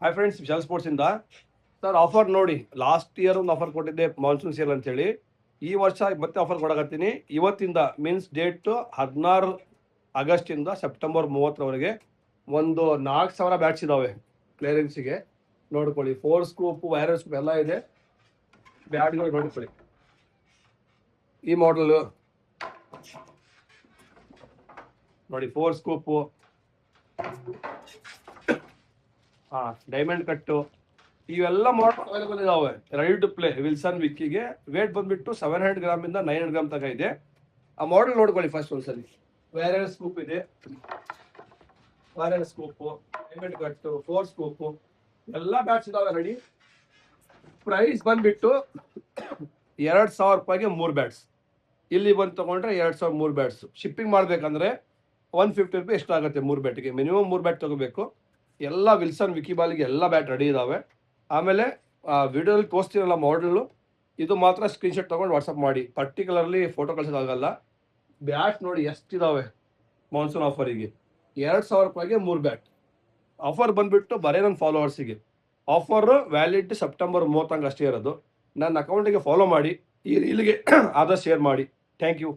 Hi friends, Vishal sports ಇಂದ sir offer ನೋಡಿ. Last year ಒಂದು ಆಫರ್ ಕೊಟ್ಟಿದ್ದೆ ಮಾನ್ಸೂನ್ ಸೇಲ್ ಅಂತೇಳಿ. ಈ ವರ್ಷ ಮತ್ತೆ ಆಫರ್ ಕೊಡಕತ್ತೀನಿ. ಇವತ್ತಿಂದ ಮೀನ್ಸ್ ಡೇಟ್ 16 ಆಗಸ್ಟ್ ಇಂದ ಸೆಪ್ಟೆಂಬರ್ 30ರವರೆಗೆ ಒಂದು 4000 ಬ್ಯಾಟ್ಸ್ ಇದಾವೆ ಕ್ಲಿಯರೆನ್ಸ್ಗೆ. ನೋಡ್ಕೊಳ್ಳಿ, 4 ಸ್ಕೂಪ್, ವೈರಲ್ ಸ್ಕೂಪ್ ಎಲ್ಲ ಇದೆ. ಬ್ಯಾಟ್ಗಳು ನೋಡ್ಕೊಳ್ಳಿ. ಈ ಮಾಡಲ್ ನೋಡಿ, 4 ಸ್ಕೂಪು, ಡೈಮಂಡ್ ಕಟ್ಟು, ಇವೆಲ್ಲ ಮಾಡಲ್ ಅವೈಲೇಬಲ್ ಇದಾವೆ. Ready to play. ವಿಲ್ಸನ್ ವಿಕ್ಕಿಗೆ ವೇಟ್ ಬಂದ್ಬಿಟ್ಟು 700 ಗ್ರಾಮ್ ಇಂದ 900 ಗ್ರಾಮ್ ತನಕ ಇದೆ. ಆ ಮಾಡಲ್ ನೋಡ್ಕೊಳ್ಳಿ ಫಸ್ಟ್ ಒಂದ್ಸರಿ. ವೈರಲ್ ಸ್ಕೂಪ್ ಇದೆ, ವೈರಲ್ ಸ್ಕೂಪು, ಡೈಮಂಡ್ ಕಟ್ಟು, 4 ಸ್ಕೂಪು, ಎಲ್ಲ ಬ್ಯಾಟ್ಸ್ ಇದಾವೆ ರೆಡಿ. ಪ್ರೈಸ್ ಬಂದ್ಬಿಟ್ಟು 2000 ರೂಪಾಯಿಗೆ 3 ಬ್ಯಾಟ್ಸ್. ಇಲ್ಲಿ ಬಂದು ತಗೊಂಡ್ರೆ 2000 3 ಬ್ಯಾಟ್ಸ್. ಶಿಪ್ಪಿಂಗ್ ಮಾಡ್ಬೇಕಂದ್ರೆ 150 ರೂಪಾಯಿ ಎಷ್ಟು ಆಗುತ್ತೆ 3 ಬ್ಯಾಟ್ಗೆ. ಮಿನಿಮಮ್ 3 ಬ್ಯಾಟ್ ತಗೋಬೇಕು. ಎಲ್ಲ ವಿಲ್ಸನ್ ವಿಕಿ ಬಾಲಿಗೆ ಎಲ್ಲ ಬ್ಯಾಟ್ ರೆಡಿ ಇದಾವೆ. ಆಮೇಲೆ ವಿಡಿಯೋದಲ್ಲಿ ತೋರಿಸ್ತೀರಲ್ಲ ಮಾಡಲು, ಇದು ಮಾತ್ರ ಸ್ಕ್ರೀನ್ಶಾಟ್ ತೊಗೊಂಡು ವಾಟ್ಸಪ್ ಮಾಡಿ. Particularly photo ಕಳ್ಸೋಕ್ಕಾಗಲ್ಲ. ಬ್ಯಾಟ್ ನೋಡಿ ಎಷ್ಟಿದಾವೆ ಮಾನ್ಸೂನ್ ಆಫರಿಗೆ. 2000 ರೂಪಾಯಿಗೆ 3 ಬ್ಯಾಟ್. ಆಫರ್ ಬಂದ್ಬಿಟ್ಟು ಬರೀ ನನ್ನ ಫಾಲೋವರ್ಸಿಗೆ. ಆಫರ್ ವ್ಯಾಲಿಡ್ ಸೆಪ್ಟೆಂಬರ್ 30 ಅಷ್ಟೇ ಇರೋದು. ನನ್ನ ಅಕೌಂಟಿಗೆ ಫಾಲೋ ಮಾಡಿ, ಈ ರೀಲ್ಗೆ ಆದಷ್ಟು ಶೇರ್ ಮಾಡಿ. Thank you.